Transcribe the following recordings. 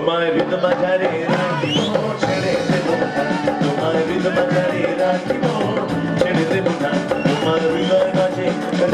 তোমার হৃদয় মাঝারে রাখিব ছেড়ে দেব না তোমার হৃদয় মাঝারে রাখিব ছেড়ে দেব না তোমার হৃদয় মাঝে রাখিব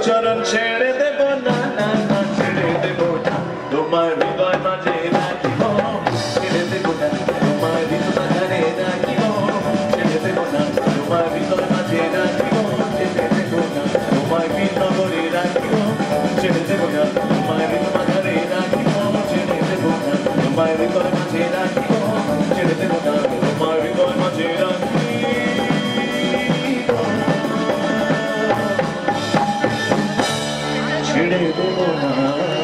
চরণ ছেড়ে দেব না ছেড়ে দেব না তোমার হৃদয় মাঝে রাখিব ছেড়ে দেব না তোমার হৃদয় মাঝে রাখিব ছেড়ে দেব না তোমার হৃদয় মাঝে রাখিব ছেড়ে দেব না তোমার বিনগরে রাখিব ছেড়ে দেব না তোমার হৃদয় মাঝে রাখিব ছেড়ে দেব না তোমার হৃদয় মাঝে রাখিব ছেড়ে দেব না তোমার হৃদয় মাঝে রাখিব ছেড়ে দেব না